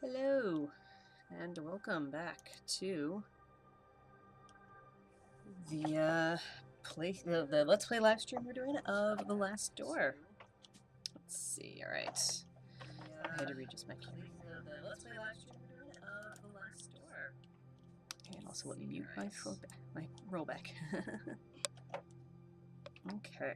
Hello, and welcome back to the the Let's Play live stream we're doing of The Last Door. Let's see. All right, I had to readjust my camera. The Let's Play live stream we're doing of The Last Door. And also let me mute my rollback. Okay.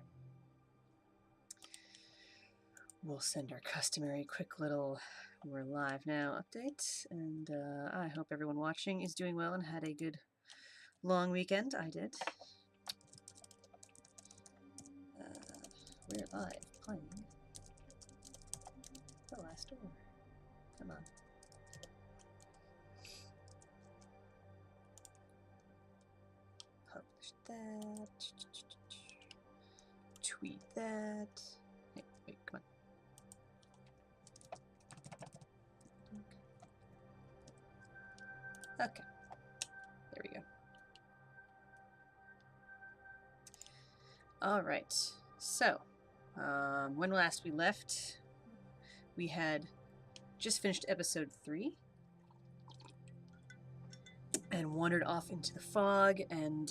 We'll send our customary quick little "we're live now" update, and I hope everyone watching is doing well and had a good long weekend. I did. We're live playing The Last Door. Come on. Publish that. Tweet that. Hey, wait, come on. Okay. There we go. Alright. So, when last we left, we had just finished episode 3 and wandered off into the fog, and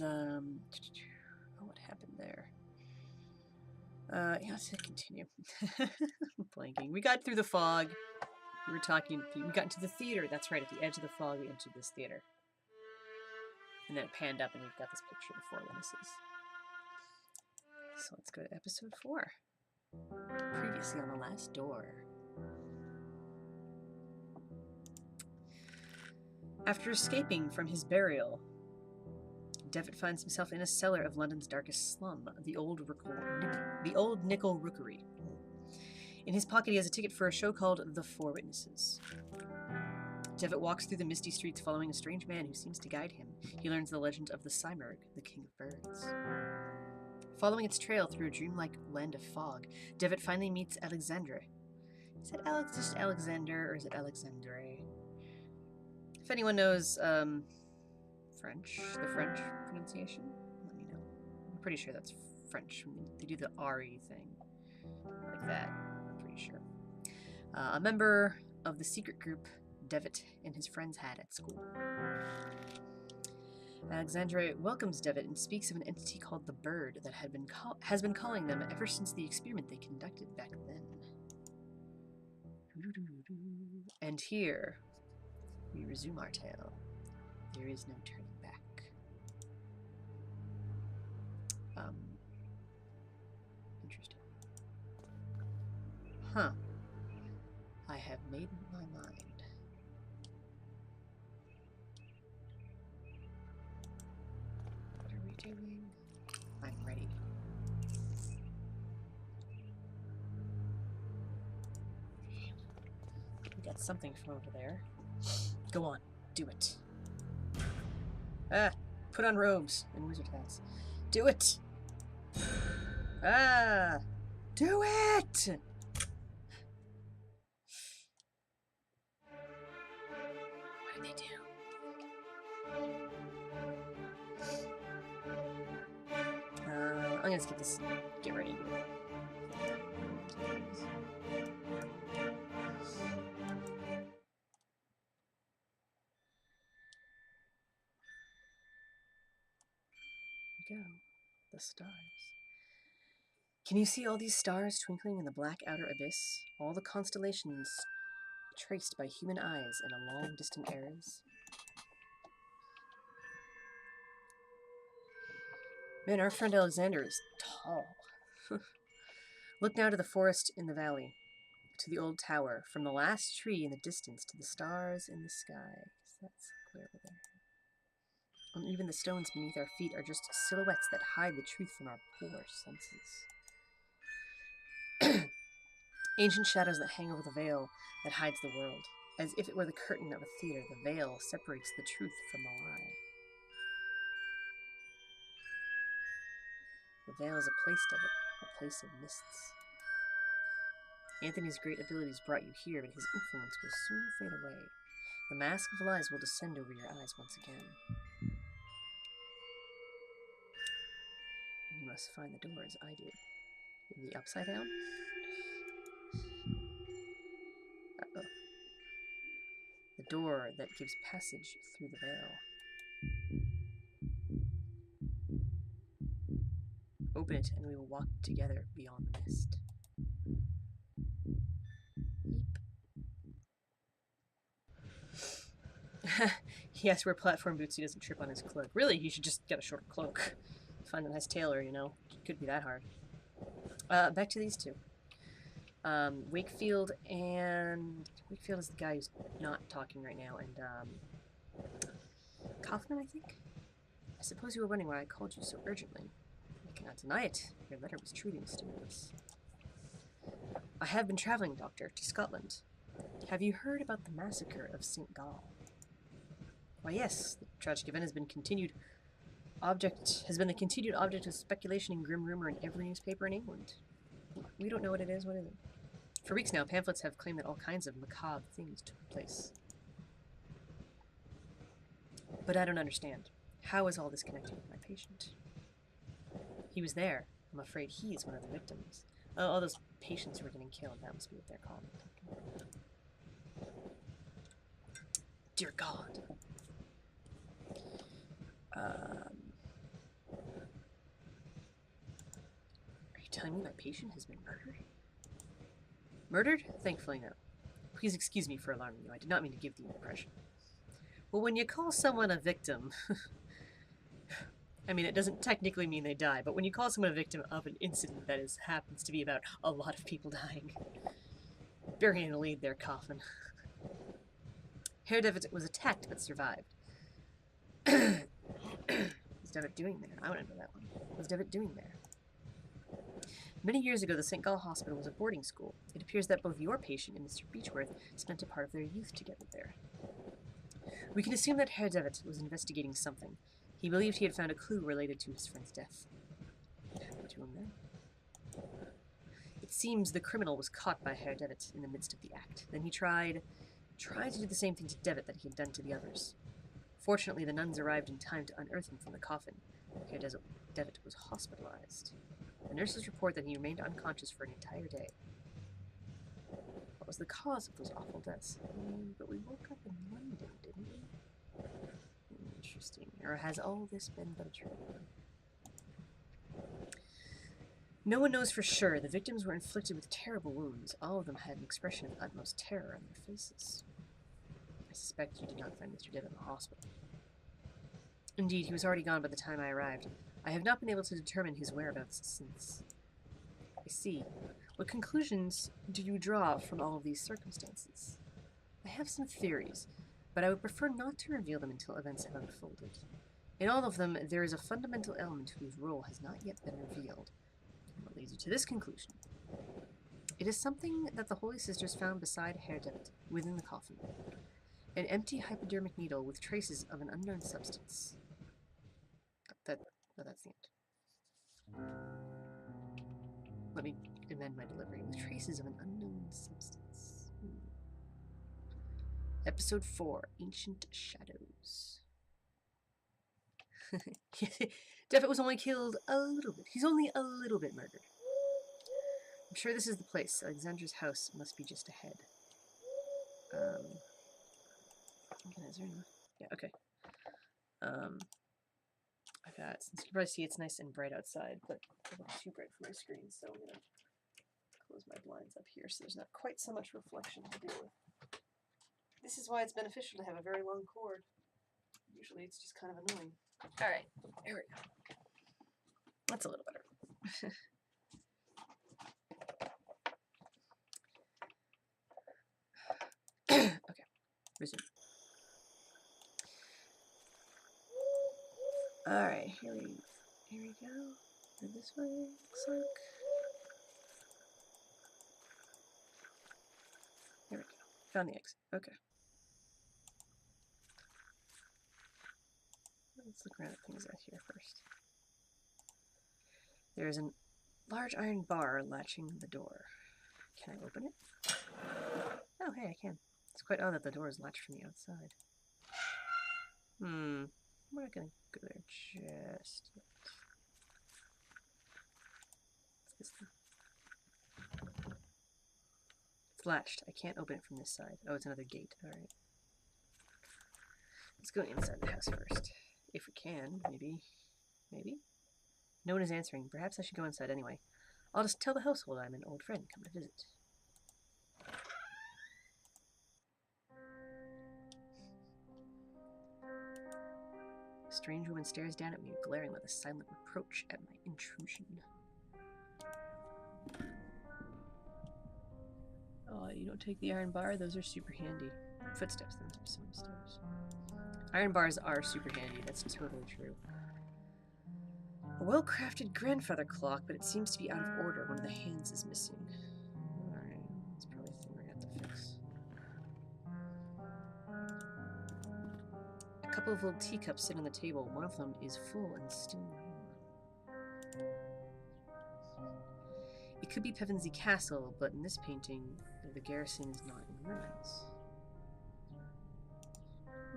what happened there? Yeah, let's continue. Blanking. We got through the fog. We were talking. We got into the theater. That's right. At the edge of the fog, we entered this theater, and then it panned up, and we've got this picture of the 4 witnesses. So let's go to episode 4. Previously on The Last Door. After escaping from his burial, Devitt finds himself in a cellar of London's darkest slum, the Old Nickel Rookery. In his pocket, he has a ticket for a show called The 4 Witnesses. Devitt walks through the misty streets following a strange man who seems to guide him. He learns the legend of the Simurgh, the king of birds. Following its trail through a dreamlike land of fog, Devitt finally meets Alexandre. Is it just Alexander, or is it Alexandre? If anyone knows French, the French pronunciation, let me know. I'm pretty sure that's French. They do the RE thing, like that. I'm pretty sure. A member of the secret group Devitt and his friends had at school. Alexandre welcomes Devitt and speaks of an entity called the Bird that has been calling them ever since the experiment they conducted back then. And here, we resume our tale. There is no turning back. Interesting. Huh. I have made my mind. What are we doing? I'm ready. We got something from over there. Go on, do it. Ah, put on robes and wizard hats. Do it! Ah! Do it! What did they do? I'm gonna skip this. Get ready. Go. The stars. Can you see all these stars twinkling in the black outer abyss? All the constellations traced by human eyes in a long distant eras? Man, our friend Alexander is tall. Look now to the forest in the valley, to the old tower, from the last tree in the distance to the stars in the sky. That's clear over there. And even the stones beneath our feet are just silhouettes that hide the truth from our poor senses. Ancient shadows that hang over the veil that hides the world. As if it were the curtain of a theater, the veil separates the truth from the lie. The veil is a place of mists. Anthony's great abilities brought you here, but his influence will soon fade away. The mask of lies will descend over your eyes once again. You must find the door as I did. In the upside down? Uh-oh. door that gives passage through the veil. Open it, and we will walk together beyond the mist. Yeep. He has to wear platform boots so he doesn't trip on his cloak. Really, he should just get a short cloak. Find a nice tailor, you know. Could be that hard. Back to these two. Wakefield is the guy who's not talking right now, and Kaufman, I think? I suppose you were wondering why I called you so urgently. I cannot deny it. Your letter was truly mysterious. I have been traveling, Doctor, to Scotland. Have you heard about the massacre of St. Gall? Why, yes. The tragic event has been the continued object of speculation and grim rumor in every newspaper in England. We don't know what it is. What is it? For weeks now, pamphlets have claimed that all kinds of macabre things took place. But I don't understand. How is all this connected with my patient? He was there. I'm afraid he is one of the victims. Oh, all those patients who were getting killed, that must be what they're calling it. Dear God. Are you telling me my patient has been murdered? Murdered? Thankfully, no. Please excuse me for alarming you. I did not mean to give the impression. Well, when you call someone a victim... I mean, it doesn't technically mean they die, but when you call someone a victim of an incident that happens to be about a lot of people dying... Burying the lead there, Kaufman. Herr Devitt was attacked but survived. What's Devitt doing there? I want to know that one. What's Devitt doing there? Many years ago, the St. Gall Hospital was a boarding school. It appears that both your patient and Mr. Beechworth spent a part of their youth together there. We can assume that Herr Devitt was investigating something. He believed he had found a clue related to his friend's death. What happened to him then? It seems the criminal was caught by Herr Devitt in the midst of the act. Then he tried to do the same thing to Devitt that he had done to the others. Fortunately, the nuns arrived in time to unearth him from the coffin. Herr Devitt was hospitalized. The nurses report that he remained unconscious for an entire day. What was the cause of those awful deaths? But we woke up in London, didn't we? Interesting. Or has all this been but a dream? No one knows for sure. The victims were inflicted with terrible wounds. All of them had an expression of utmost terror on their faces. I suspect you did not find Mr. Devitt in the hospital. Indeed, he was already gone by the time I arrived. I have not been able to determine his whereabouts since. I see. What conclusions do you draw from all of these circumstances? I have some theories, but I would prefer not to reveal them until events have unfolded. In all of them, there is a fundamental element whose role has not yet been revealed. And what leads you to this conclusion? It is something that the Holy Sisters found beside Herr Devitt, within the coffin. An empty hypodermic needle with traces of an unknown substance. That's the end. Let me amend my delivery. With traces of an unknown substance. Episode 4, Ancient Shadows. Devitt was only killed a little bit. He's only a little bit murdered. I'm sure this is the place. Alexandra's house must be just ahead. Is there any... Yeah, okay. I've got, since you can probably see it's nice and bright outside, but it's a little too bright for my screen, so I'm going to close my blinds up here so there's not quite so much reflection to deal with. This is why it's beneficial to have a very long cord. Usually it's just kind of annoying. Alright, here we go. That's a little better. Okay, resume. Alright, here we go. And this way, looks like. There we go. Found the exit. Okay. Let's look around at things out here first. There is a large iron bar latching the door. Can I open it? Oh, hey, I can. It's quite odd that the door is latched from the outside. We're not gonna go there just yet. What's this thing? It's latched. I can't open it from this side. Oh, it's another gate. Alright. Let's go inside the house first. If we can, maybe. Maybe? No one is answering. Perhaps I should go inside anyway. I'll just tell the household I'm an old friend come to visit. A strange woman stares down at me, glaring with a silent reproach at my intrusion. Oh, you don't take the iron bar? Those are super handy. Footsteps, there must be someone upstairs. Iron bars are super handy, that's totally true. A well-crafted grandfather clock, but it seems to be out of order. One of the hands is missing. Alright, that's probably a thing we're gonna have to fix. A couple of little teacups sit on the table. One of them is full and still warm. It could be Pevensey Castle, but in this painting, the garrison is not in ruins.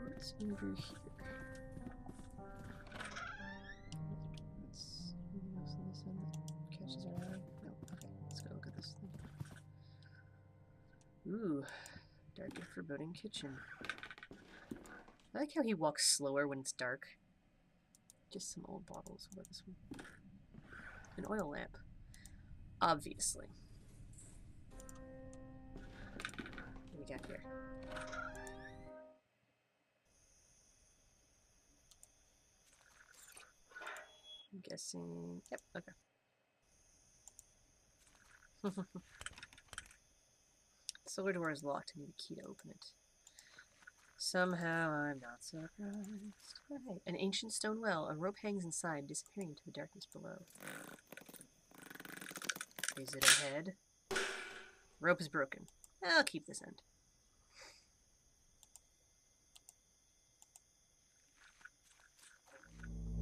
What's over here? That's anything else on this end that catches our eye? No. Okay, let's go look at this thing. Ooh, dark and foreboding kitchen. I like how he walks slower when it's dark. Just some old bottles. What about this one? An oil lamp. Obviously. What do we got here? I'm guessing... Yep, okay. The solar door is locked. I need a key to open it. Somehow I'm not surprised. Alright, an ancient stone well. A rope hangs inside, disappearing into the darkness below. Is it ahead? Rope is broken. I'll keep this end.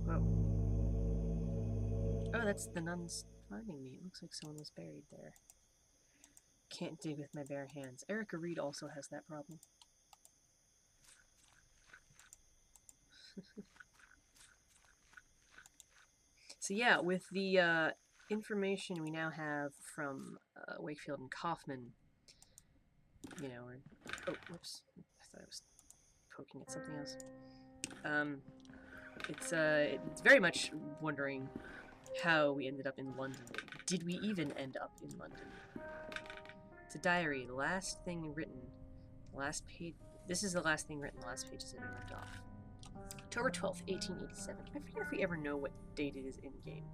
Whoa. Oh, that's the nuns finding me. It looks like someone was buried there. Can't dig with my bare hands. Erica Reed also has that problem. So yeah, with the information we now have from Wakefield and Kaufman, you know, or... Oh, whoops. I thought I was poking at something else. It's very much wondering how we ended up in London. Did we even end up in London? It's a diary, the last thing written, the last page. This is the last thing written, the last page is it left off. October 12th, 1887. I forget if we ever know what date it is in game.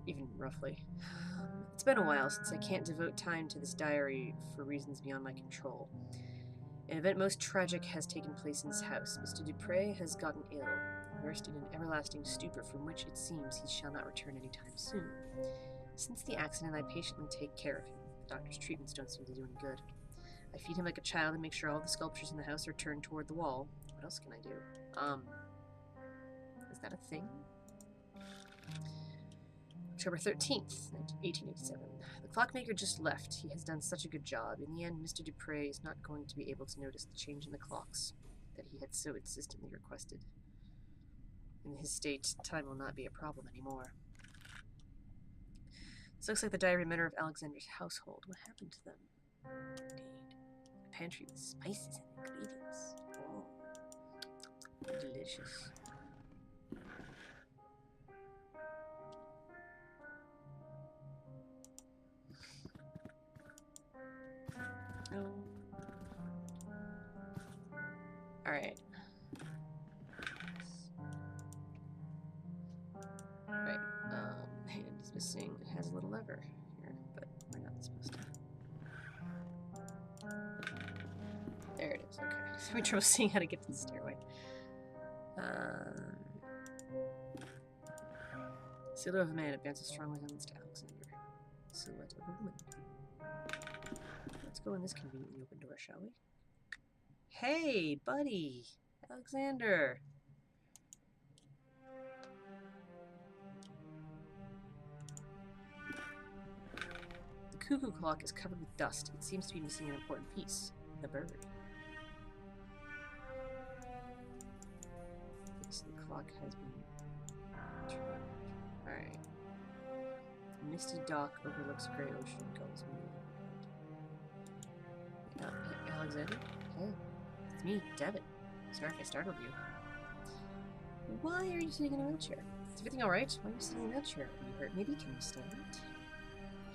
Even roughly. It's been a while since I can't devote time to this diary for reasons beyond my control. An event most tragic has taken place in this house. Mr. Dupre has gotten ill, immersed in an everlasting stupor from which it seems he shall not return any time soon. Since the accident, I patiently take care of him. The doctor's treatments don't seem to do any good. I feed him like a child and make sure all the sculptures in the house are turned toward the wall. What else can I do? Is that a thing? October 13th, 1887. The clockmaker just left. He has done such a good job. In the end, Mr. Dupre is not going to be able to notice the change in the clocks that he had so insistently requested. In his state, time will not be a problem anymore. This looks like the diary manner of Alexander's household. What happened to them? Indeed. A pantry with spices and ingredients. Oh. Delicious. Oh. Alright. Right. Hand is missing. It has a little lever here, but we're not supposed to. There it is. Okay. So we trouble seeing how to get to the stairway. Silhouette of a man advances strongly onwards to Alexander. Silhouette of a woman. Let's go in this conveniently open door, shall we? Hey, buddy! Alexander! The cuckoo clock is covered with dust. It seems to be missing an important piece. The bird. So the clock has been turned. Alright. The misty dock overlooks a grey ocean. Gulls move. Alexander? Hey, it's me, Devin. Sorry if I startled you. Why are you sitting in a wheelchair? Is everything alright? Why are you sitting in a wheelchair? Are you hurt? Maybe can you stand?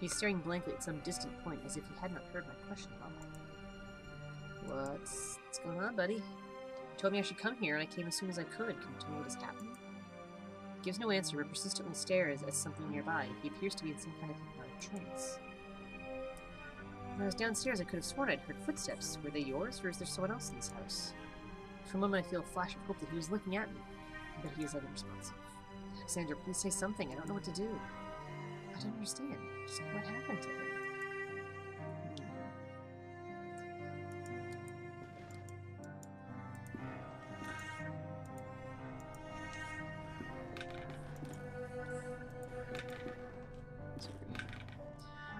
He's staring blankly at some distant point as if he had not heard my question at all. What's going on, buddy? You told me I should come here, and I came as soon as I could. Can you tell me what has happened? He gives no answer, but persistently stares at something nearby. He appears to be in some kind of hypnotic trance. When I was downstairs, I could have sworn I'd heard footsteps. Were they yours, or is there someone else in this house? For a moment, I feel a flash of hope that he was looking at me, but he is unresponsive. Alexander, please say something. I don't know what to do. I don't understand. Just what happened to him?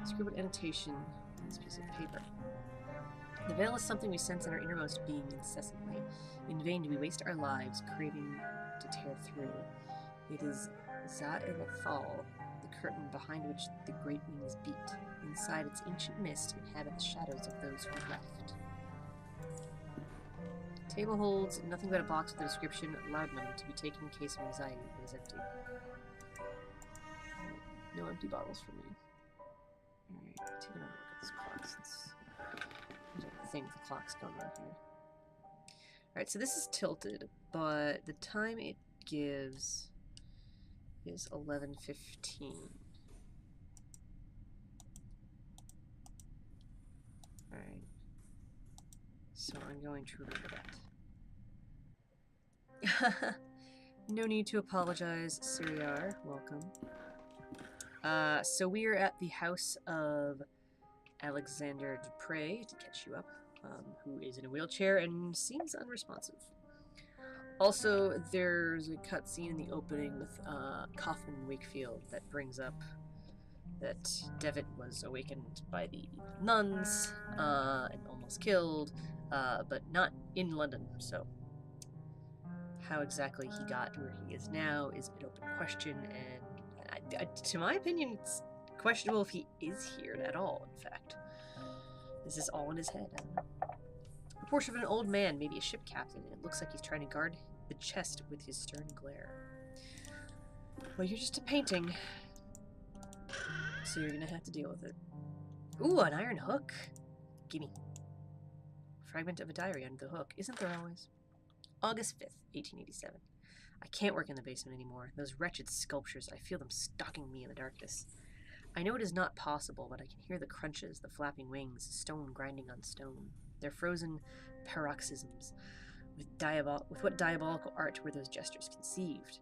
Scribbled annotation on this piece of paper. The veil is something we sense in our innermost being incessantly. In vain do we waste our lives craving to tear through. It is Za-il-Athal, the curtain behind which the great wings beat. Inside its ancient mist inhabit the shadows of those who left. Table holds nothing but a box with the description laudanum to be taken in case of anxiety. It is empty. No empty bottles for me. Alright, take another look at this clock since there's a thing with the clock's going on here. Alright, so this is tilted, but the time it gives is 11:15. Alright. So I'm going to remember that. No need to apologize, Siriar. Welcome. So we are at the house of Alexander Dupre, to catch you up, who is in a wheelchair and seems unresponsive. Also, there's a cutscene in the opening with Kaufman Wakefield that brings up that Devitt was awakened by the nuns and almost killed, but not in London, so how exactly he got where he is now is an open question, and to my opinion, it's questionable if he is here at all, in fact. Is this all in his head? I don't know. A portrait of an old man, maybe a ship captain, and it looks like he's trying to guard the chest with his stern glare. Well, you're just a painting, so you're gonna have to deal with it. Ooh, an iron hook! Gimme. Fragment of a diary under the hook. Isn't there always? August 5th, 1887. I can't work in the basement anymore. Those wretched sculptures, I feel them stalking me in the darkness. I know it is not possible, but I can hear the crunches, the flapping wings, stone grinding on stone. Their frozen paroxysms. With what diabolical art were those gestures conceived?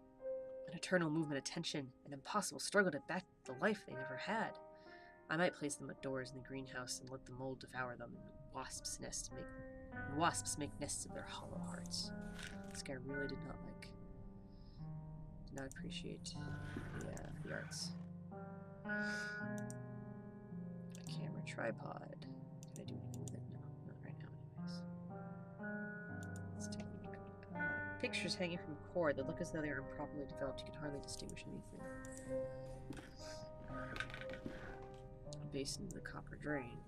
An eternal movement of tension, an impossible struggle to back the life they never had. I might place them outdoors in the greenhouse and let the mold devour them, and wasps make nests of their hollow hearts. This guy really did not appreciate the arts. A camera tripod. Can I do anything with it? No, not right now anyways. Let's take a look. Pictures hanging from a cord that look as though they are improperly developed. You can hardly distinguish anything. A basin with a copper drain.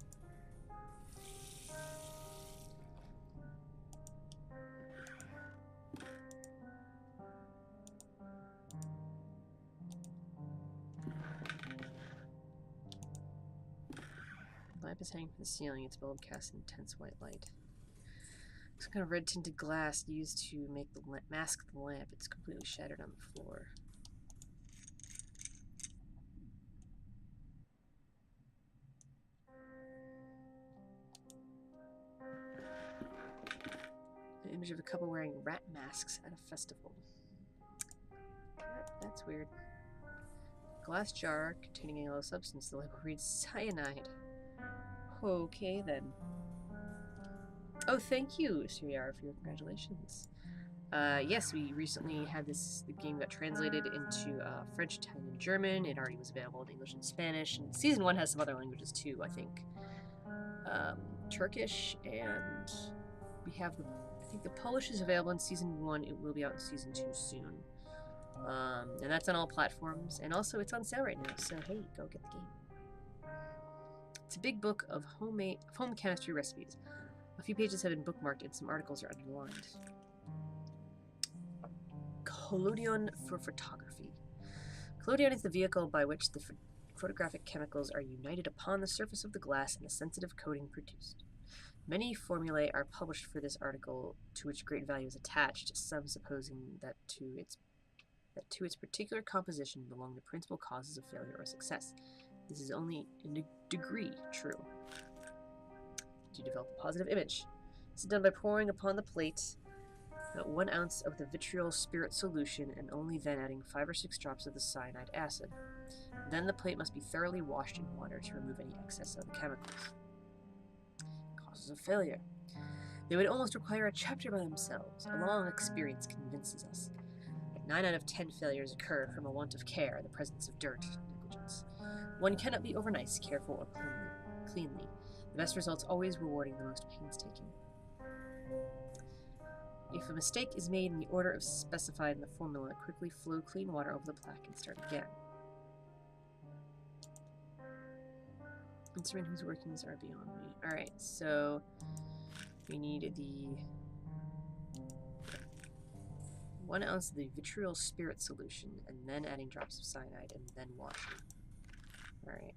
The lamp is hanging from the ceiling. Its bulb casts an intense white light. Some kind of red tinted glass used to make the mask the lamp. It's completely shattered on the floor. An image of a couple wearing rat masks at a festival. That's weird. Glass jar containing a yellow substance. The label reads cyanide. Okay then. Oh, thank you, Siriar, for your congratulations. Yes, we recently had the game got translated into French, Italian, and German. It already was available in English and Spanish. And Season 1 has some other languages too, I think. Turkish, and we have I think the Polish is available in Season 1. It will be out in Season 2 soon. And that's on all platforms. And also, it's on sale right now, so hey, go get the game. It's a big book of home chemistry recipes. A few pages have been bookmarked and some articles are underlined. collodion for photography. Collodion is the vehicle by which the photographic chemicals are united upon the surface of the glass and the sensitive coating produced. Many formulae are published for this article, to which great value is attached, some supposing that to its particular composition belong the principal causes of failure or success. This is only in a degree true. To develop a positive image. This is done by pouring upon the plate 1 ounce of the vitriol spirit solution and only then adding 5 or 6 drops of the cyanide acid. Then the plate must be thoroughly washed in water to remove any excess of the chemicals. Causes of failure. They would almost require a chapter by themselves. A long experience convinces us that 9 out of 10 failures occur from a want of care, the presence of dirt, negligence. One cannot be overnice, careful, or cleanly. The best results always rewarding the most painstaking. If a mistake is made in the order specified in the formula, quickly flow clean water over the plaque and start again. Instrument whose workings are beyond me. Alright, so we need the 1 ounce of the vitriol spirit solution, and then adding drops of cyanide, and then washing. Alright.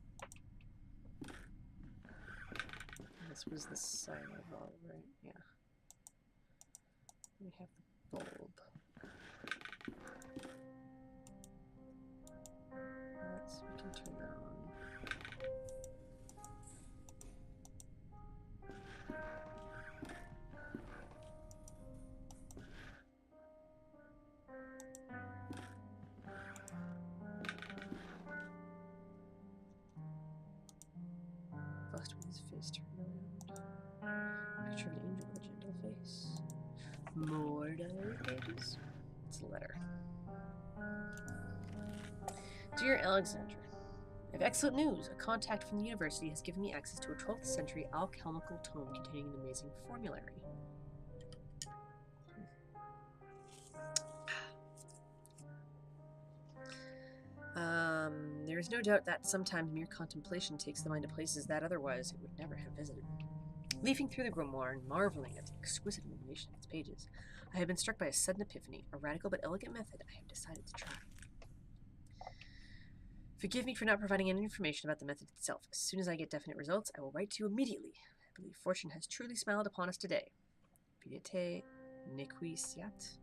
This was the cyanide bottle, right? Yeah. We have the bulb. We can turn that on. Bust with his face turned around. Picture of an angel with a gentle face. More diary pages. It's a letter. Dear Alexandra, I have excellent news. A contact from the university has given me access to a 12th century alchemical tome containing an amazing formulary. There is no doubt that sometimes mere contemplation takes the mind to places that otherwise it would never have visited. Leafing through the grimoire and marveling at the exquisite illumination of its pages, I have been struck by a sudden epiphany, a radical but elegant method I have decided to try. Forgive me for not providing any information about the method itself. As soon as I get definite results, I will write to you immediately. I believe fortune has truly smiled upon us today. Pidete Nequisiat,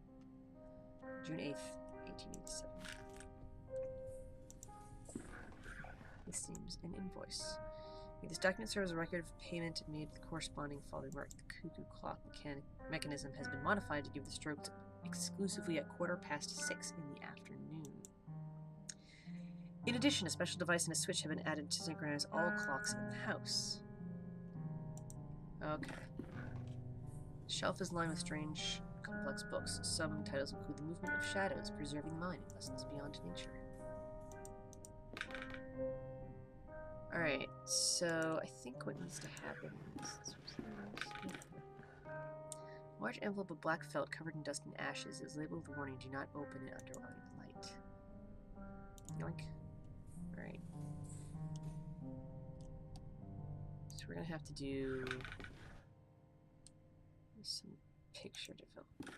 June 8th, 1887. This seems an invoice. May this document serve as a record of payment made with the corresponding following mark. The cuckoo clock mechanism has been modified to give the strokes exclusively at 6:15 in the afternoon. In addition, a special device and a switch have been added to synchronize all clocks in the house. Okay. The shelf is lined with strange, complex books. Some titles include The Movement of Shadows, Preserving the Mind, Lessons Beyond Nature. Alright, so I think what needs to happen is... A large envelope of black felt covered in dust and ashes is labeled with the warning, do not open it under light. Yoink. Alright. So we're gonna have to do some picture development.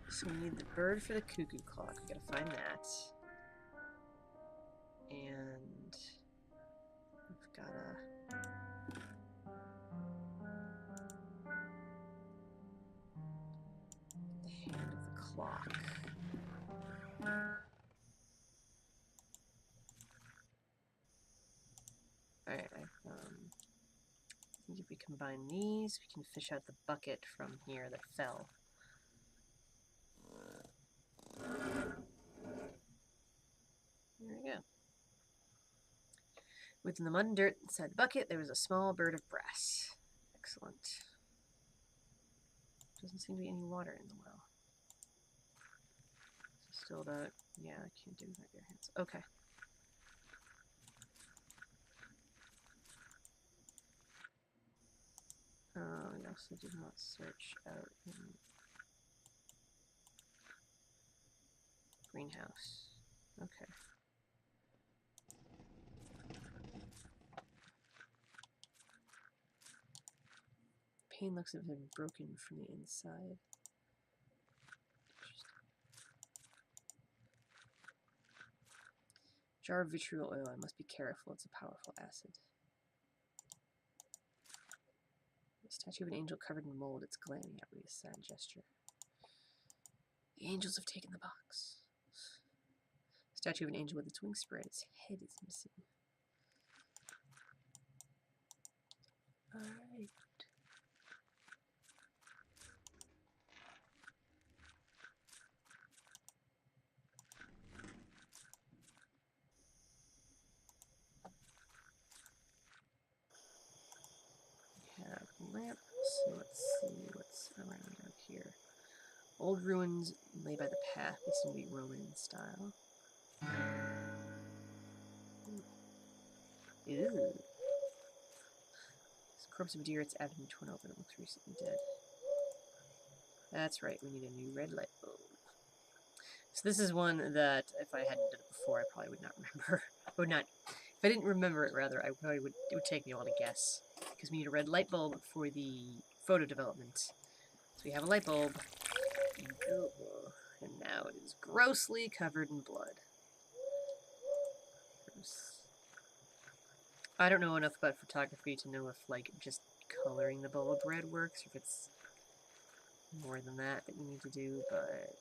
So we need the bird for the cuckoo clock. We gotta find that. And we've gotta... the hand of the clock. Alright, I think if we combine these, we can fish out the bucket from here that fell. There we go. Within the mud and dirt inside the bucket, there was a small bird of brass. Excellent. Doesn't seem to be any water in the well. Still don't... yeah, I can't do it with my bare hands. Okay. We also did not search out in greenhouse. Okay. Pane looks as if it's been broken from the inside. Jar of vitriol oil. I must be careful. It's a powerful acid. A statue of an angel covered in mold. It's glaring at me. A sad gesture. The angels have taken the box. Statue of an angel with its wings spread. Its head is missing. Alright. We have lamps. Let's see what's around up here. Old ruins lay by the path. They seem to be Roman in style. Ew. It's a corpse of a deer. Its abdomen torn open. It looks recently dead. That's right. We need a new red light bulb. So this is one that if I hadn't done it before, I probably would not remember. If I didn't remember it, rather, I probably would. It would take me a while to guess because we need a red light bulb for the photo development. So we have a light bulb, and now it is grossly covered in blood. Gross. I don't know enough about photography to know if like just coloring the bulb red works, or if it's more than that you need to do, but.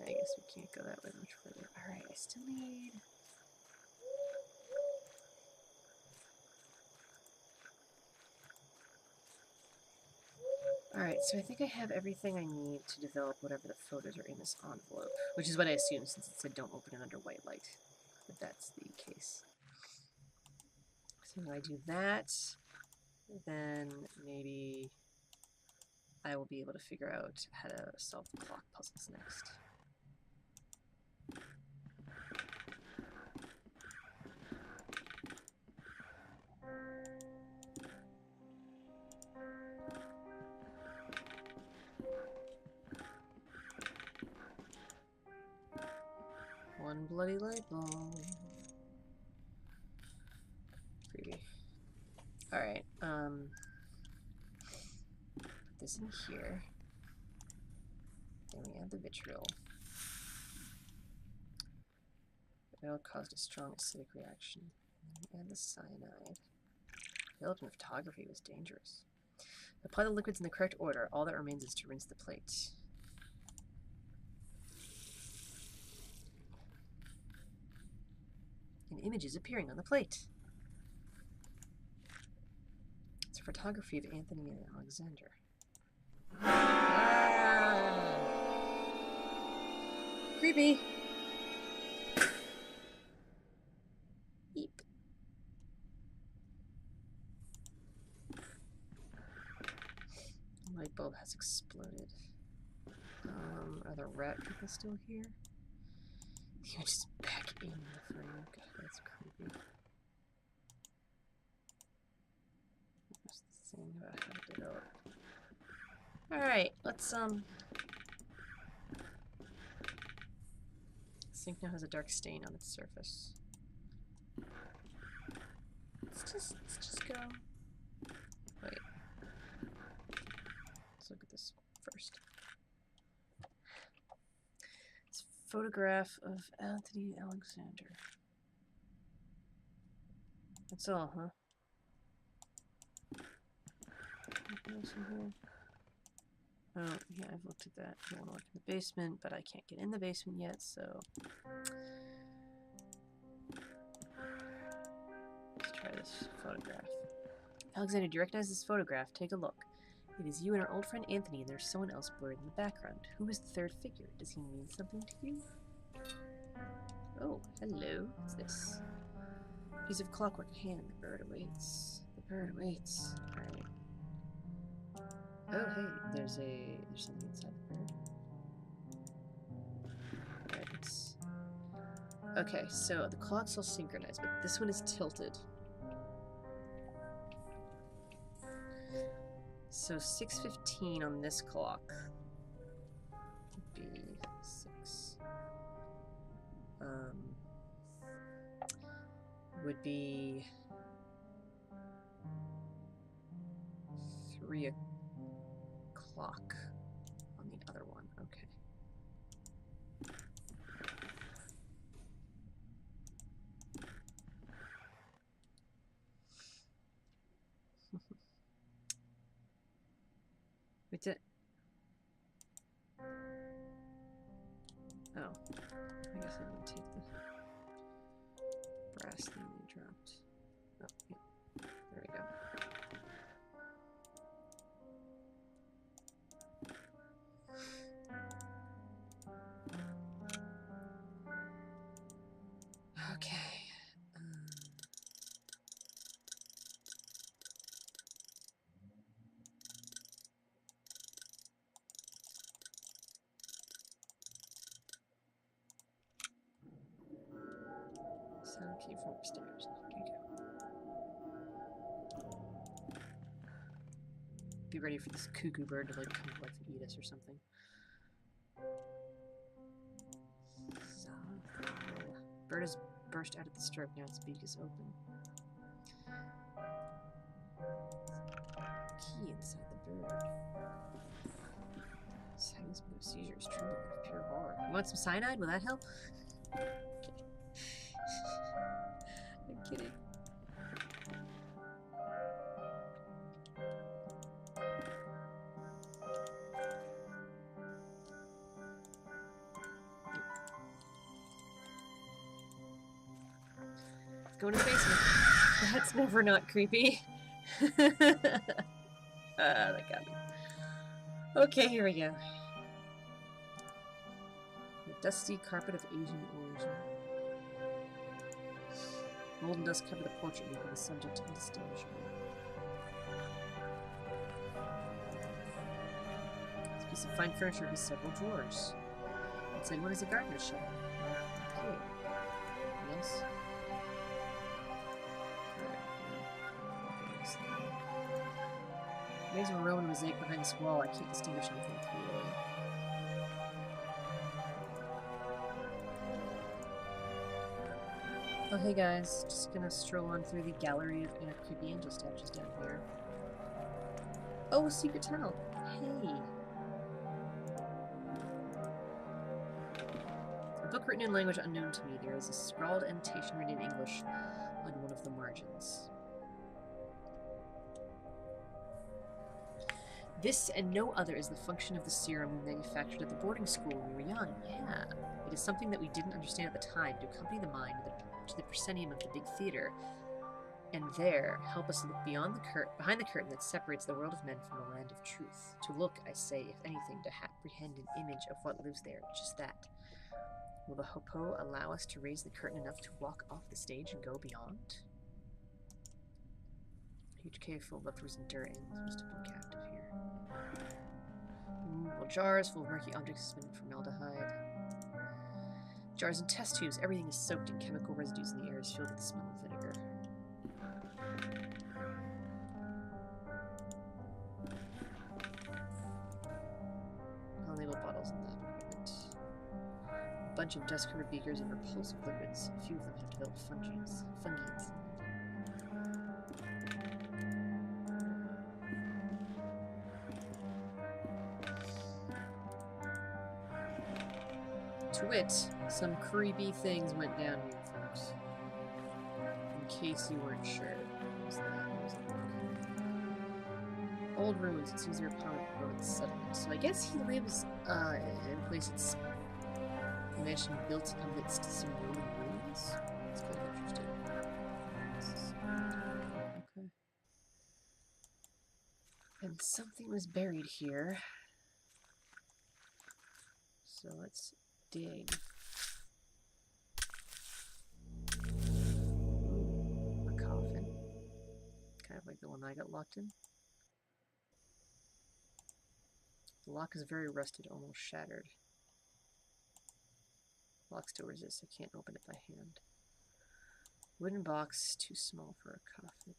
I guess we can't go that way much further. Alright, I still need... Alright, so I think I have everything I need to develop whatever the photos are in this envelope. Which is what I assumed since it said don't open it under white light. If that's the case. So when I do that, then maybe I will be able to figure out how to solve the clock puzzles next. One bloody light bulb. Creepy. Alright, put this in here. Then we add the vitriol. The oil caused a strong acidic reaction. Then we add the cyanide. Developing photography was dangerous. Apply the liquids in the correct order. All that remains is to rinse the plate. An image is appearing on the plate. It's a photography of Anthony and Alexander. Ah! Creepy! Eep. The light bulb has exploded. Are the rat people still here? The image is back in the frame. God, that's creepy. What's the thing about how to develop? Alright, let's sink now has a dark stain on its surface. Let's just go. Wait. Let's look at this first. It's a photograph of Anthony Alexander. That's all, huh? Anything else in here? Oh, yeah, I've looked at that. I want to look in the basement, but I can't get in the basement yet, so... Let's try this photograph. Alexander, do you recognize this photograph? Take a look. It is you and our old friend Anthony, and there's someone else blurred in the background. Who is the third figure? Does he mean something to you? Oh, hello. What's this? Piece of clockwork hand. The bird awaits. The bird awaits. Alright. Oh, hey, there's something inside the bird. Right. Okay, so the clock's all synchronized, but this one is tilted. So 6:15 on this clock would be 6. Would be 3 o'clock on the other one. Okay. We did. Oh, I guess I didn't take the brass thing they dropped. Oh, yeah. There we go. Okay. Sound came from upstairs. There you go. Be ready for this cuckoo bird to like come like eat us or something. Bird has burst out of the stroke. Now its beak is open. Key inside the bird. Silence no seizures, trembling of pure horror. You want some cyanide? Will that help? I'm kidding. Go to the basement. That's never not creepy. That got me. Okay, here we go. The dusty carpet of Asian origin. Mold and dust cover the portrait, making the subject indistinguishable. This piece of fine furniture has several drawers. Inside one is a gardener's shed. Okay. Yes. There's a Roman mosaic behind this wall. I can't distinguish anything clearly. Oh, hey guys. Just gonna stroll on through the gallery of creepy angel statues down here. Oh, a secret tunnel. Hey. A book written in language unknown to me. There is a scrawled annotation written in English on one of the margins. This and no other is the function of the serum we manufactured at the boarding school when we were young. Yeah. It is something that we didn't understand at the time to accompany the mind to the proscenium of the big theater, and there help us look behind the curtain that separates the world of men from the land of truth. To look, I say, if anything, to apprehend an image of what lives there, just that. Will the hopo allow us to raise the curtain enough to walk off the stage and go beyond? A huge cave full of leftovers and dirt, and must have been captive here. Well, jars full of murky objects suspended formaldehyde. Jars and test tubes. Everything is soaked in chemical residues, and the air is filled with the smell of vinegar. Unlabeled bottles in that equipment. A bunch of dust-covered beakers and repulsive liquids. A few of them have developed fungi inside. To wit, some creepy things went down here, folks. In case you weren't sure. What was that? What was that? Old ruins. It seems they're a part of the Roman settlement. So I guess he lives in a place that's a mansion built amidst some Roman ruins. That's kind of interesting. Okay. And something was buried here. So let's dig. Ooh, a coffin. Kind of like the one I got locked in. The lock is very rusted, almost shattered. Lock still resists. I can't open it by hand. Wooden box, too small for a coffin.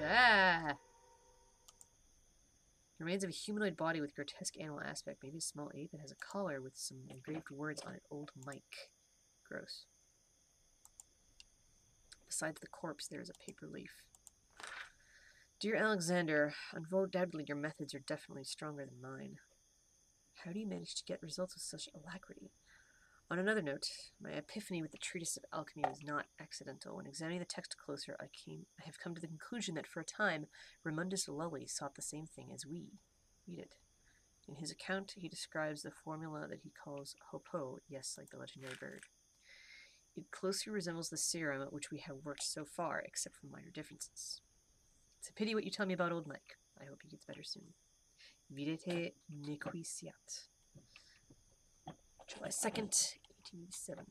Ah! Remains of a humanoid body with grotesque animal aspect. Maybe a small ape. It has a collar with some engraved words on it. Old Mike. Gross. Besides the corpse, there is a paper leaf. Dear Alexander, undoubtedly your methods are definitely stronger than mine. How do you manage to get results with such alacrity? On another note, my epiphany with the treatise of alchemy was not accidental. When examining the text closer, I have come to the conclusion that for a time, Ramundus Lully sought the same thing as we. Read it. In his account, he describes the formula that he calls hopo, yes, like the legendary bird. It closely resembles the serum at which we have worked so far, except for minor differences. It's a pity what you tell me about old Mike. I hope he gets better soon. Videte nequitiat. July 2nd, 1887.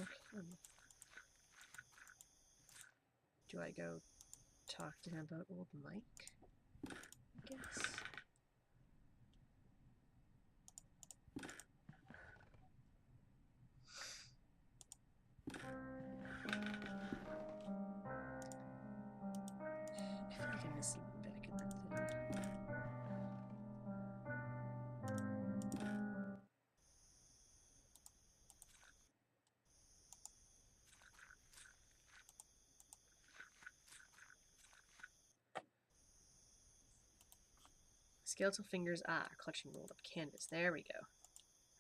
Okay. Do I go talk to him about old Mike? I guess. I feel like I'm missing back in that thing. Skeletal fingers, clutching rolled up canvas. There we go.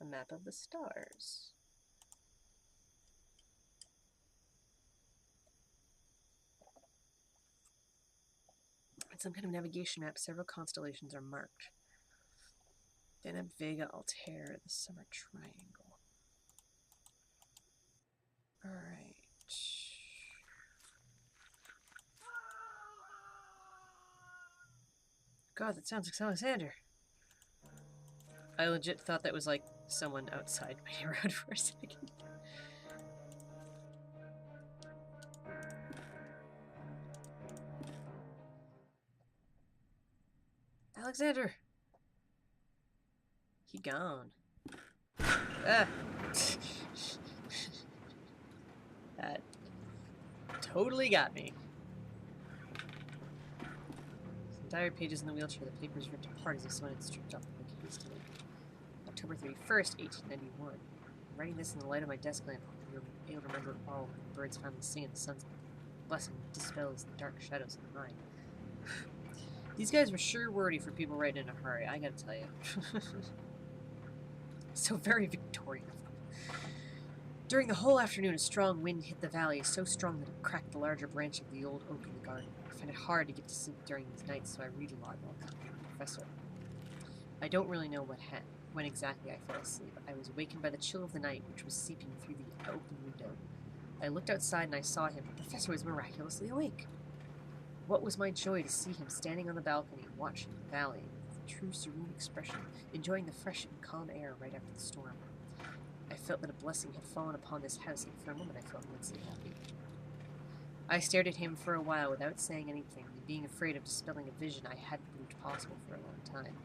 A map of the stars. It's some kind of navigation map. Several constellations are marked. Deneb, Vega, Altair, the Summer Triangle. Alright. God, that sounds like Alexander. I legit thought that was like someone outside waiting around for a second. Alexander! He gone. Ah! That totally got me. Some diary pages in the wheelchair, the papers ripped apart as if someone had stripped off the book hastily. October 31st, 1891. I'm writing this in the light of my desk lamp, hoping you'll be able to remember all when the birds finally sing and the sun's blessing dispels the dark shadows in the mind. These guys were sure wordy for people writing in a hurry, I gotta tell you. So very Victorian of them. During the whole afternoon, a strong wind hit the valley, so strong that it cracked the larger branch of the old oak in the garden. I find it hard to get to sleep during these nights, so I read a lot while accompanying the professor. I don't really know when exactly I fell asleep. I was awakened by the chill of the night, which was seeping through the open window. I looked outside and I saw him. The professor was miraculously awake. What was my joy to see him standing on the balcony, watching the valley with a true serene expression, enjoying the fresh and calm air right after the storm. I felt that a blessing had fallen upon this house, and for a moment I felt immensely happy. I stared at him for a while without saying anything, and being afraid of dispelling a vision I hadn't believed possible for a long time.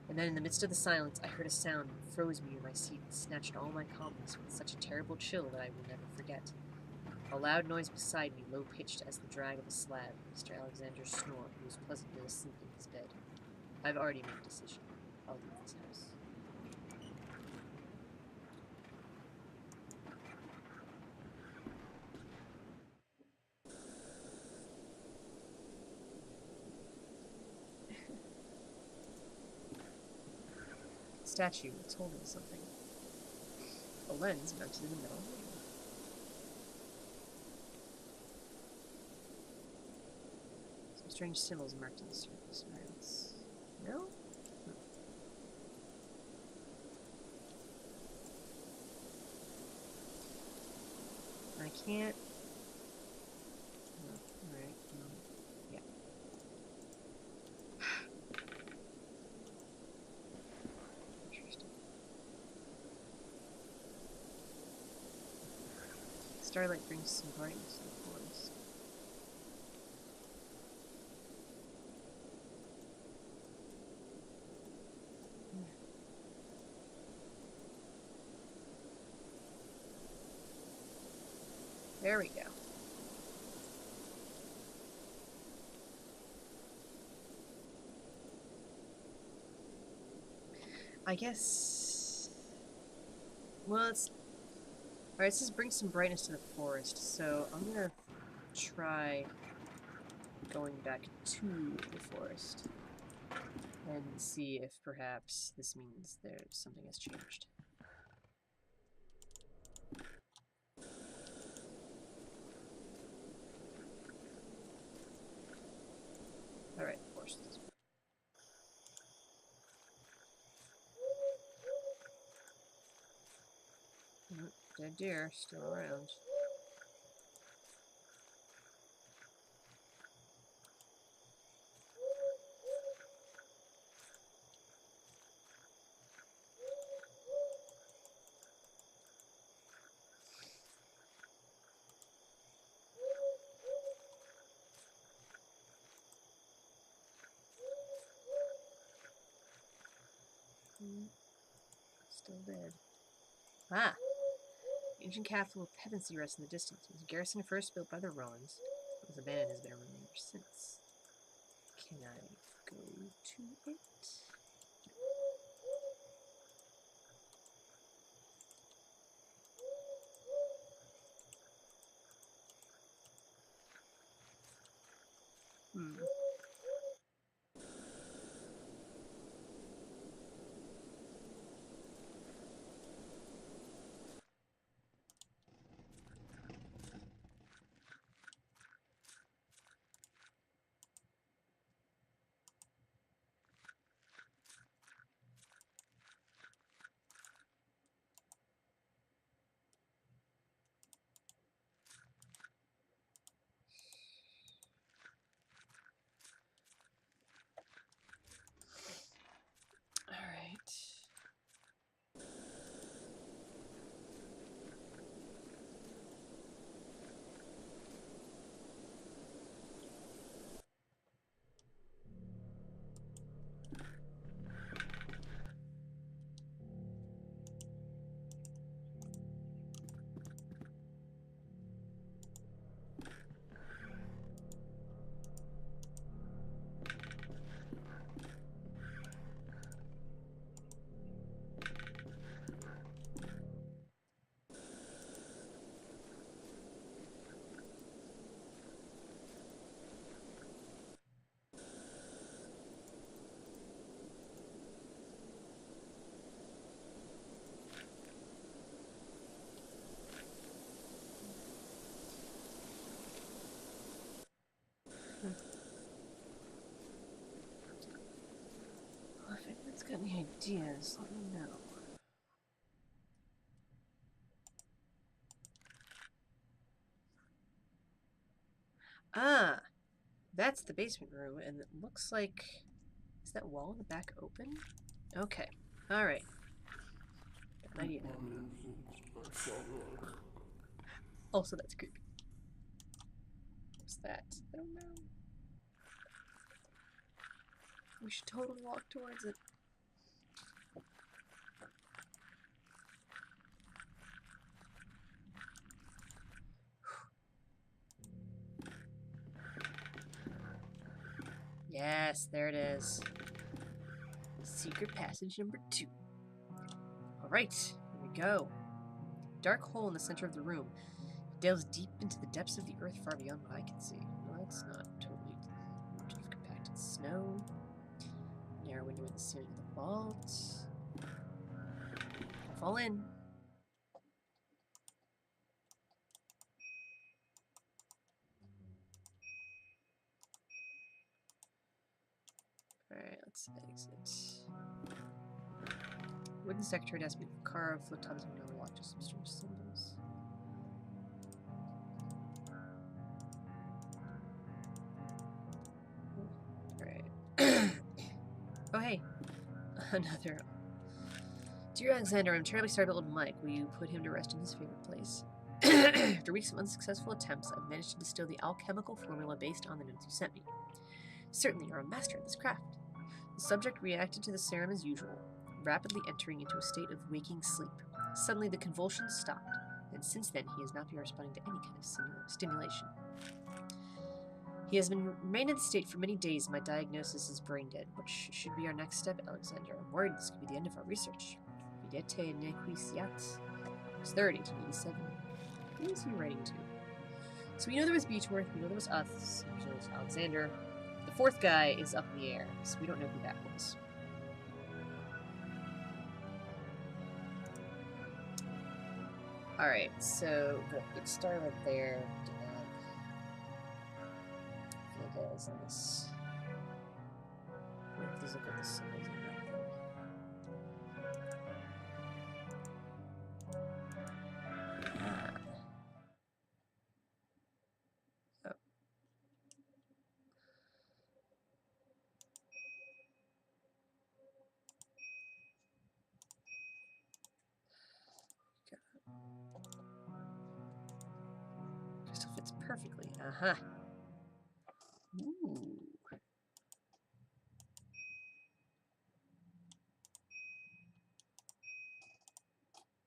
And then in the midst of the silence, I heard a sound that froze me in my seat and snatched all my calmness with such a terrible chill that I will never forget. A loud noise beside me, low-pitched as the drag of a slab, Mr. Alexander's snore, who was pleasantly asleep in his bed. I've already made a decision. I'll leave this house. The statue was holding something. A lens mounted in the middle. Some strange symbols marked on the surface. Alright, no? I can't. No. Alright. Yeah. Interesting. Starlight brings some brightness to the forest. There we go. I guess... Well, it's... Alright, it says bring some brightness to the forest, so I'm gonna try going back to the forest and see if perhaps this means there's something has changed. Alright, forest. Dead deer still around. Still dead. Ah! Ancient castle of Pevensey rests in the distance. It was a garrison first built by the Romans. It was abandoned and has been a ruin ever since. Can I go to it? Hmm. Alright. Well, if anyone's got any ideas, let me know. Ah! That's the basement room, and it looks like... Is that wall in the back open? Okay. Alright. Got an idea. Also, that's creepy. What's that? I don't know. We should totally walk towards it. Yes, there it is. Secret passage number 2. Alright, here we go. Dark hole in the center of the room. It delves deep into the depths of the earth far beyond what I can see. Well, that's not totally compacted snow. Narrow window in the ceiling of the vault. Don't fall in. Alright, let's exit. Wooden secretary desk with carved flip-tops and no lock, just some strange symbols. Alright. Oh, hey. Another. Dear Alexander, I'm terribly sorry about little Mike. Will you put him to rest in his favorite place? After weeks of unsuccessful attempts, I've managed to distill the alchemical formula based on the notes you sent me. Certainly, you're a master at this craft. The subject reacted to the serum as usual, rapidly entering into a state of waking sleep. Suddenly, the convulsions stopped. and since then he has not been responding to any kind of stimulation. He has remained in the state for many days. My diagnosis is brain dead. What should be our next step, Alexander? I'm worried this could be the end of our research. Videte nequiciat. It's 30 to 87. Who is he writing to? So we know there was Beechworth, we know there was us, there was Alexander. The fourth guy is up in the air, so we don't know who that was. Alright, so good. Big star right there. Guys in this. Let's look at the symbols in that thing. Oh. Crystal fits perfectly. Uh-huh. Ooh.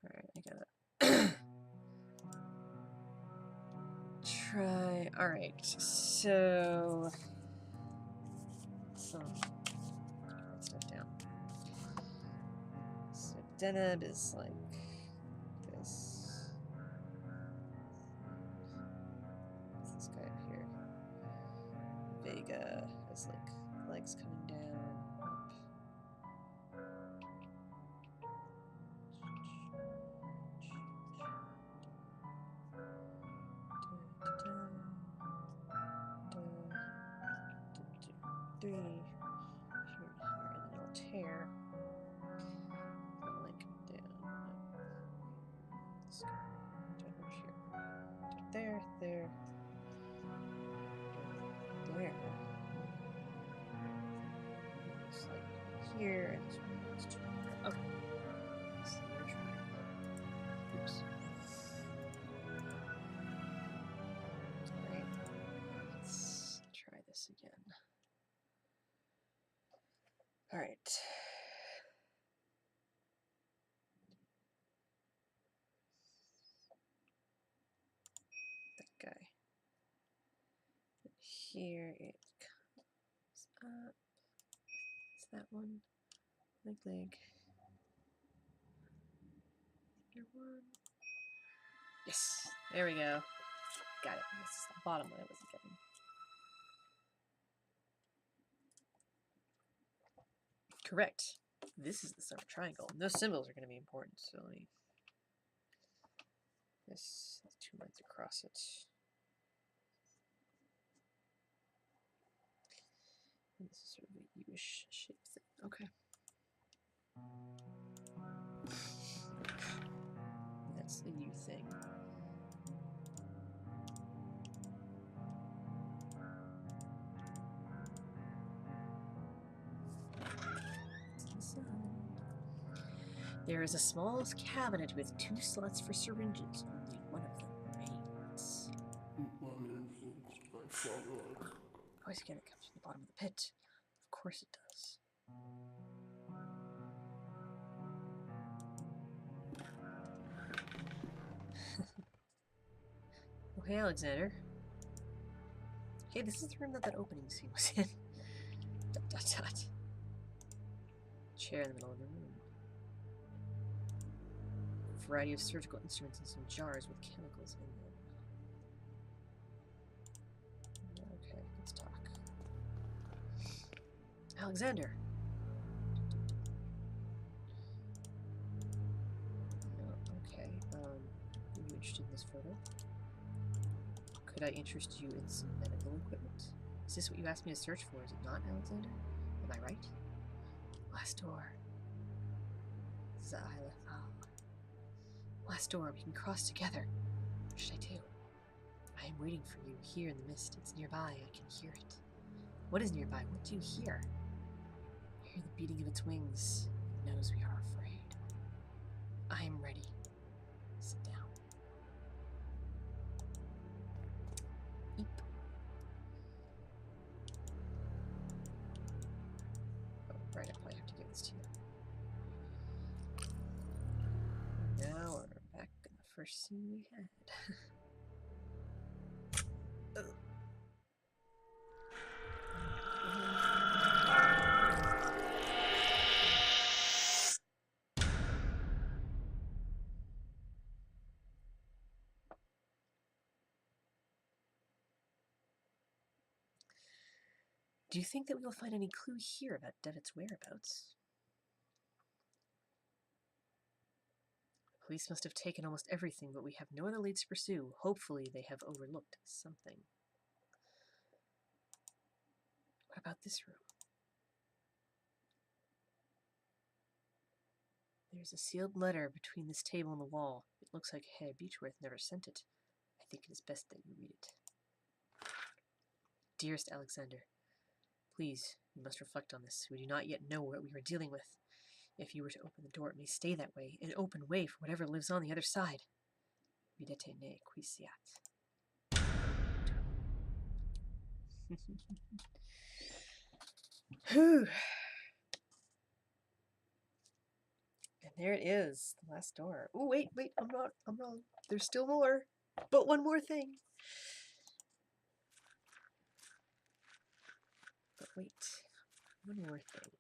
Alright, I gotta try. Alright, so write stuff down. So Deneb is like this. This guy up here. Vega is like legs coming down. Three, here, and then it'll tear. Like down. Down here. There. There. It's like here and this one. Okay. Oops. Alright. Let's try this again. Alright. That guy. And here it comes up. It's that one. Leg. Here one. Yes. There we go. Got it. This is the bottom one I wasn't getting. Correct. This is the summer triangle. And those symbols are going to be important, so let me... This has 2 lines across it. And this is sort of a U-ish shape thing. Okay. That's the U thing. There is a small cabinet with 2 slots for syringes. Only one of them remains. Voice again, it comes from the bottom of the pit. Of course it does. Oh, hey, Alexander. Hey, this is the room that opening scene was in. ... Chair in the middle of the room. A variety of surgical instruments and some jars with chemicals in them. Okay, let's talk. Alexander! Okay, are you interested in this photo? Could I interest you in some medical equipment? Is this what you asked me to search for, is it not, Alexander? Am I right? Last door. Last door, we can cross together. What should I do? I am waiting for you here in the mist. It's nearby, I can hear it. What is nearby? What do you hear? I hear the beating of its wings. It knows we are afraid. I am ready. Sit down. Eep. Oh, right, I probably have to give this to you. Now we're back in the first scene we had. Do you think that we will find any clue here about Devitt's whereabouts? Police must have taken almost everything, but we have no other leads to pursue. Hopefully they have overlooked something. What about this room? There's a sealed letter between this table and the wall. It looks like Herr Beechworth never sent it. I think it is best that you read it. Dearest Alexander, please, you must reflect on this. We do not yet know what we are dealing with. If you were to open the door, it may stay that way, an open way for whatever lives on the other side. Videte ne quisiat. Whew. And there it is, the last door. Oh, wait, I'm wrong. There's still more. But one more thing. But wait, one more thing.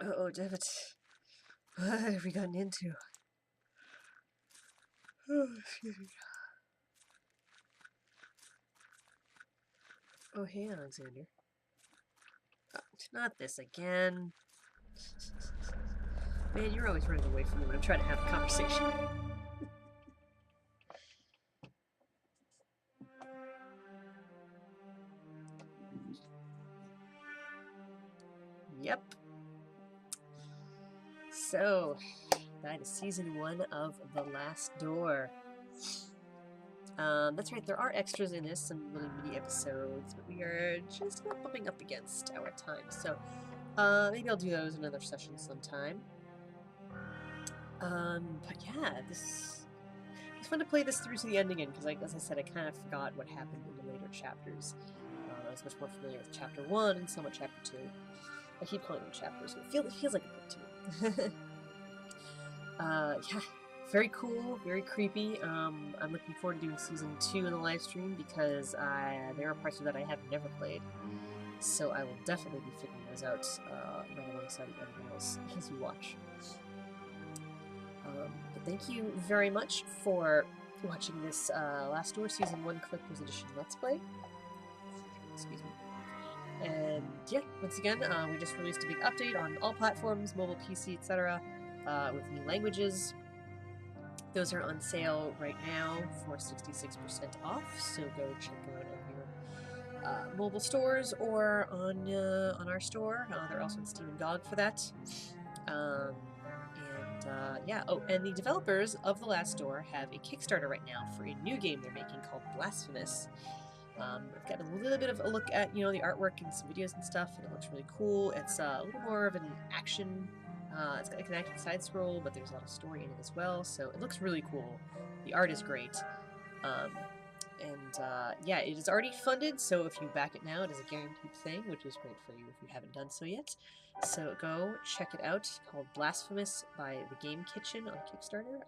Uh-oh, Devitt. What have we gotten into? Oh, excuse me. Oh, hey, Alexander. Not this again. Man, you're always running away from me when I'm trying to have a conversation. Yep. So, that is season 1 of The Last Door. That's right, there are extras in this, some little mini episodes, but we are just not bumping up against our time. So, maybe I'll do those in another session sometime. But yeah, it's fun to play this through to the end again, because as I said, I kind of forgot what happened in the later chapters. I was much more familiar with chapter 1 and somewhat chapter 2. I keep calling them chapters, but it feels like a book too. Yeah, very cool, very creepy. I'm looking forward to doing season 2 in the live stream, because there are parts of that I have never played. So I will definitely be figuring those out right alongside everything else as you watch. But thank you very much for watching this Last Door Season 1 Collector's Edition Let's Play. Excuse me. And yeah, once again, we just released a big update on all platforms, mobile, PC, etc., with new languages. Those are on sale right now for 66% off, so go check out your mobile stores or on our store. They're also on Steam and GOG for that. Yeah, oh, and the developers of The Last Door have a Kickstarter right now for a new game they're making called Blasphemous. I've got a little bit of a look at, the artwork and some videos and stuff, and it looks really cool. It's a little more of an action, it's got like an active side scroll, but there's a lot of story in it as well, so it looks really cool. The art is great. Yeah, it is already funded, so if you back it now, it is a guaranteed thing, which is great for you if you haven't done so yet. So go check it out, called Blasphemous by The Game Kitchen on Kickstarter.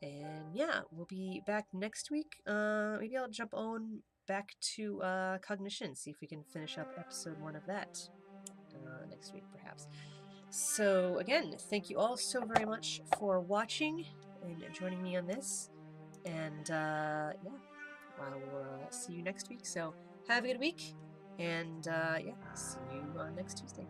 And yeah, we'll be back next week. Maybe I'll jump on back to Cognition, see if we can finish up episode 1 of that next week, perhaps. So again, thank you all so very much for watching and joining me on this. And yeah, I'll see you next week. So have a good week, and yeah, see you next Tuesday.